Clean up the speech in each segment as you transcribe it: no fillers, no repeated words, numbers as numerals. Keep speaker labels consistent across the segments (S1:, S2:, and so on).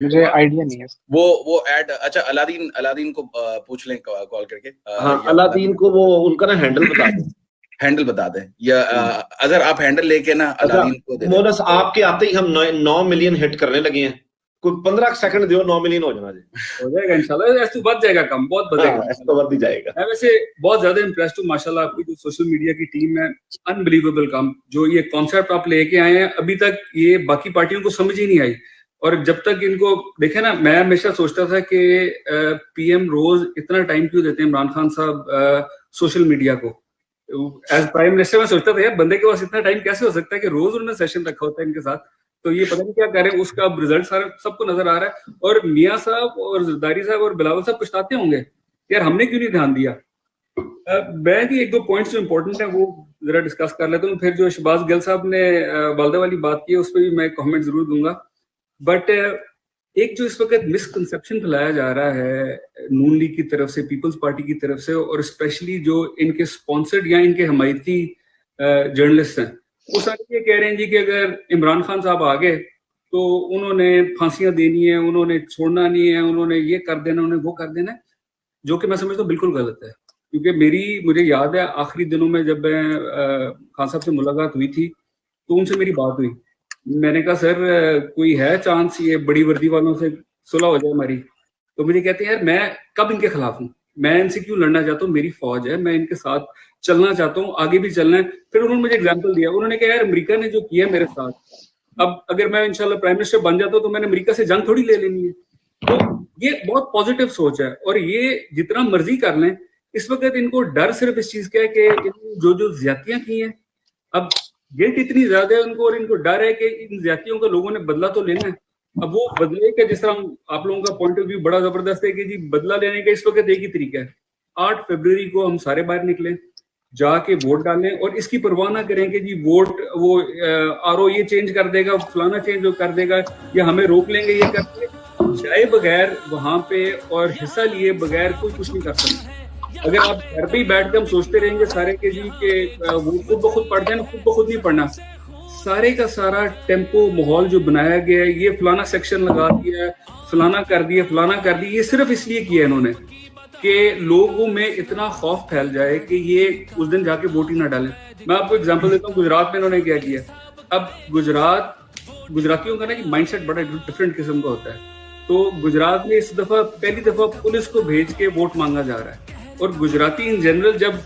S1: मुझे आइडिया नहीं है।
S2: वो ऐड, अच्छा अलादीन, अलादीन को पूछ लें कॉल करके।
S3: हाँ, अलादीन को वो उनका ना हैंडल बता दें।
S2: हैंडल बता दें, या अगर आप हैंडल लेके ना अलादीन को दे दें।
S3: मोनस आपके आते ही हम 9 मिलियन हिट करने लगे हैं, कोई 15 सेकंड दियो 9 मिलियन हो जाना जी,
S4: हो जाएगा इंशाल्लाह। ऐसे बढ़ जाएगा, कम बहुत बढ़ेगा,
S3: ऐसे तो बढ़ ही जाएगा।
S4: मैं वैसे बहुत ज्यादा इंप्रेस्ड हूँ माशाल्लाह, आपकी जो सोशल मीडिया की टीम है, अनबिलीवेबल काम। जो ये कॉन्सेप्ट आप लेके आए हैं, अभी तक ये बाकी पार्टियों को समझ ही नहीं आई। और जब तक इनको देखे ना, मैं हमेशा सोचता था कि पीएम रोज इतना टाइम क्यों देते हैं इमरान खान साहब सोशल मीडिया को। एज प्राइम मिनिस्टर मैं सोचता था यार बंदे के पास इतना टाइम कैसे हो सकता है कि रोज उन्होंने सेशन रखा होता है इनके साथ। तो ये पता नहीं क्या कर रहे हैं, उसका अब रिजल्ट सारा सबको नजर आ रहा है। और मियां साहब और जरदारी साहब और बिलावल साहब पछताते होंगे यार हमने क्यों नहीं ध्यान दिया। मैं भी एक दो पॉइंट्स जो इंपॉर्टेंट है वो जरा डिस्कस कर लेता हूँ, फिर जो शहबाज गिल साहब ने वालदा वाली बात की है उस पर भी मैं कमेंट जरूर दूंगा। बट एक जो इस वक्त मिसकंसेप्शन फैलाया जा रहा है नून लीग की तरफ से, पीपल्स पार्टी की तरफ से, और स्पेशली जो इनके स्पॉन्सर्ड या इनके हमायती जर्नलिस्ट हैं, वो सारे ये कह रहे हैं जी कि अगर इमरान खान साहब आ गए तो उन्होंने फांसियां देनी है, उन्होंने छोड़ना नहीं है, उन्होंने ये कर देना, उन्हें वो कर देना है, जो कि मैं समझता हूँ बिल्कुल गलत है। क्योंकि मुझे याद है आखिरी दिनों में जब मैं खान साहब से मुलाकात हुई थी तो उनसे मेरी बात हुई। मैंने कहा सर कोई है चांस ये बड़ी वर्दी वालों से सुलह हो जाए हमारी? तो मुझे कहते हैं यार मैं कब इनके खिलाफ हूँ, मैं इनसे क्यों लड़ना चाहता हूँ, मेरी फौज है, मैं इनके साथ चलना चाहता हूँ, आगे भी चलना है। फिर उन्होंने मुझे एग्जाम्पल दिया, उन्होंने कहा यार अमेरिका ने जो किया मेरे साथ, अब अगर मैं इंशाल्लाह प्राइम मिनिस्टर बन जाता हूँ तो मैंने अमेरिका से जंग थोड़ी ले लेनी है। तो ये बहुत पॉजिटिव सोच है, और ये जितना मर्जी कर लें, इस वक्त इनको डर सिर्फ इस चीज का है कि जो जो ज्यादतियां की हैं, अब गिल्ट इतनी ज्यादा है उनको, और इनको डर है कि इन ज्यादतियों का लोगों ने बदला तो लेना है। अब वो बदले का, जिस तरह आप लोगों का पॉइंट ऑफ व्यू बड़ा जबरदस्त है कि जी बदला लेने का इस वक्त एक ही तरीका है, 8 फरवरी को हम सारे बाहर निकलें, जाके वोट डालें, और इसकी परवाह ना करें कि जी वोट वो आरओ ये चेंज कर देगा, फलाना चेंज कर देगा, या हमें रोक लेंगे, ये करके जाए बगैर वहां पे और हिस्सा लिए बगैर कोई कुछ नहीं कर सकता। अगर आप घर पे ही बैठ के हम सोचते रहेंगे सारे के जी के वो खुद ब खुद पढ़ जाए, खुद ब खुद नहीं पढ़ना, सारे का सारा टेम्पो माहौल जो बनाया गया है, ये फलाना सेक्शन लगा दिया है, फलाना कर दिया, फलाना कर दिया, ये सिर्फ इसलिए किया है इन्होंने कि लोगों में इतना खौफ फैल जाए कि ये उस दिन जाके वोट ही ना डालें। मैं आपको एग्जांपल देता हूँ, गुजरात में इन्होंने क्या किया। अब गुजरातियों का ना माइंडसेट बड़ा डिफरेंट किस्म का होता है। तो गुजरात में इस दफा पहली दफा पुलिस को भेज के वोट मांगा जा रहा है, और गुजराती इन जनरल जब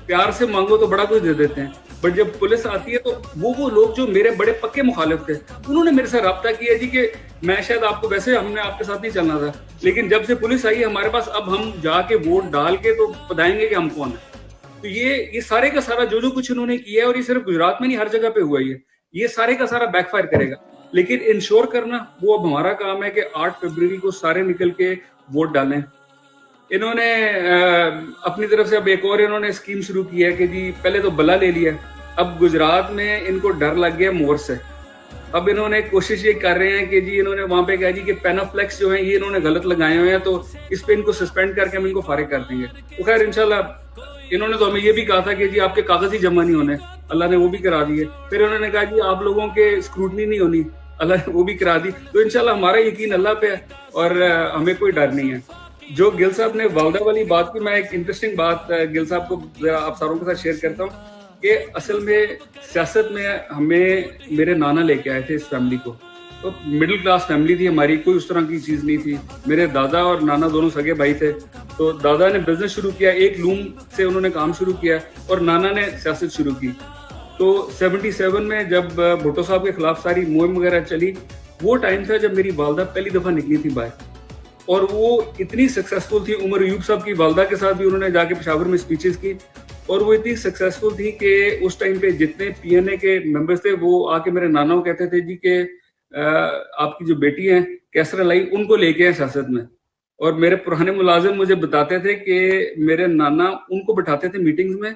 S4: प्यार से मांगो तो बड़ा कुछ दे देते हैं, बट जब पुलिस आती है तो वो लोग जो मेरे बड़े पक्के मुखालिफ थे, उन्होंने मेरे साथ रब्ता किया जी कि मैं शायद आपको, वैसे हमने आपके साथ नहीं चलना था, लेकिन जब से पुलिस आई है हमारे पास, अब हम जाके वोट डाल के तो बताएंगे कि हम कौन है। तो ये सारे का सारा जो कुछ इन्होंने किया है, और ये सिर्फ गुजरात में नहीं हर जगह पे हुआ है, ये सारे का सारा बैकफायर करेगा। लेकिन इंश्योर करना वो अब हमारा काम है कि 8 फरवरी को सारे निकल के वोट डालें। इन्होंने अपनी तरफ से अब एक और इन्होंने स्कीम शुरू की है कि जी पहले तो बल्ला ले लिया, अब गुजरात में इनको डर लग गया मोर से। अब इन्होंने कोशिश ये कर रहे हैं कि जी इन्होंने वहां पे कहा जी कि पेनाफ्लेक्स जो है ये इन्होंने गलत लगाए हुए हैं, तो इस पे इनको सस्पेंड करके हम इनको फारिग कर देंगे। तो खैर इंशाल्लाह इन्होंने तो हमें ये भी कहा था कि जी आपके कागज ही जमा नहीं होने, अल्लाह ने वो भी करा दिए। फिर उन्होंने कहा जी आप लोगों के स्क्रूटनी नहीं होनी, अल्लाह ने वो भी करा दी। तो इंशाल्लाह हमारा यकीन अल्लाह पे है और हमें कोई डर नहीं है। जो गिल साहब ने वालदा वाली बात की, मैं एक इंटरेस्टिंग बात गिल साहब को आप सारों के साथ शेयर करता हूँ कि असल में सियासत में हमें मेरे नाना लेके आए थे इस फैमिली को। तो मिडिल क्लास फैमिली थी हमारी, कोई उस तरह की चीज़ नहीं थी। मेरे दादा और नाना दोनों सगे भाई थे। तो दादा ने बिजनेस शुरू किया, एक लूम से उन्होंने काम शुरू किया, और नाना ने सियासत शुरू की। तो 77 में जब भुट्टो साहब के खिलाफ सारी मुहिम वगैरह चली, वो टाइम था जब मेरी वालदा पहली दफ़ा निकली थी बाहर, और वो इतनी सक्सेसफुल थी। उमर अयूब साहब की वालदा के साथ भी उन्होंने जाके पेशावर में स्पीचेस की, और वो इतनी सक्सेसफुल थी कि उस टाइम पे जितने पीएनए के मेंबर्स थे वो आके मेरे नाना को कहते थे जी कि आपकी जो बेटी है कैसर लाई, उनको लेके आए सियासत में। और मेरे पुराने मुलाजिम मुझे बताते थे कि मेरे नाना उनको बिठाते थे मीटिंग्स में,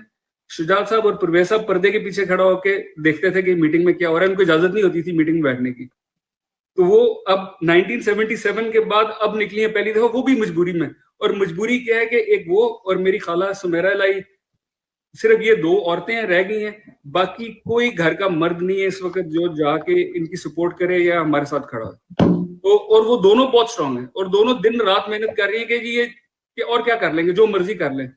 S4: शुजात साहब और परवेज साहब पर्दे के पीछे खड़ा होके देखते थे कि मीटिंग में क्या हो रहा है, उनको इजाजत नहीं होती थी मीटिंग में बैठने की। तो वो अब 1977 के बाद अब निकली है पहली दफा, वो भी मजबूरी में। और मजबूरी क्या है कि एक वो और मेरी खाला सुमेरा लाई सिर्फ ये 2 औरतें रह गई हैं, बाकी कोई घर का मर्द नहीं है इस वक्त जो जाके इनकी सपोर्ट करे या हमारे साथ खड़ा है। तो और वो दोनों बहुत स्ट्रांग हैं और दोनों दिन रात मेहनत कर रही है कि जी ये और क्या कर लेंगे, जो मर्जी कर लें।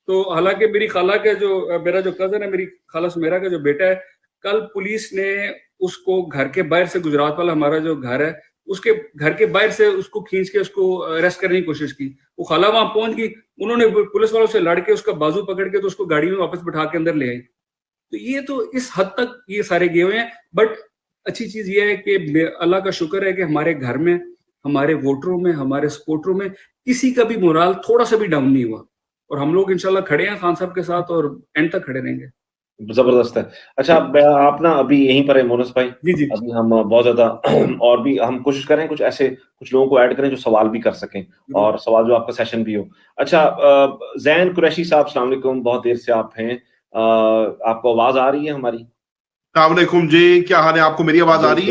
S4: तो हालांकि मेरी खाला के जो मेरा जो कजन है, मेरी खाला सुमेरा का जो बेटा है, कल पुलिस ने उसको घर के बाहर से, गुजरात वाला हमारा जो घर है, उसके घर के बाहर से उसको खींच के उसको अरेस्ट करने की कोशिश की। वो खाला वहां पहुंच गई, उन्होंने पुलिस वालों से लड़ के उसका बाजू पकड़ के तो उसको गाड़ी में वापस बिठा के अंदर ले आई। तो ये तो इस हद तक ये सारे गए हुए हैं। बट अच्छी चीज ये है कि अल्लाह का शुक्र है कि हमारे घर में, हमारे वोटरों में, हमारे सपोर्टरों में किसी का भी मोराल थोड़ा सा भी डाउन नहीं हुआ और हम लोग इंशाल्लाह खड़े हैं खान साहब के साथ और एंड तक खड़े रहेंगे।
S3: जबरदस्त है। अच्छा, आप ना अभी यहीं पर है मोनस भाई?
S4: जी।
S3: अभी हम बहुत ज्यादा और भी हम कोशिश करें कुछ ऐसे कुछ लोगों को ऐड करें जो सवाल भी कर सकें और सवाल जो आपका सेशन भी हो। अच्छा, जैन कुरैशी साहब, अस्सलाम वालेकुम, बहुत देर से आप हैं, आपको आवाज आ रही है हमारी?
S1: अस्सलाम वालेकुम जी, क्या हाल है? आपको मेरी आवाज आ रही है?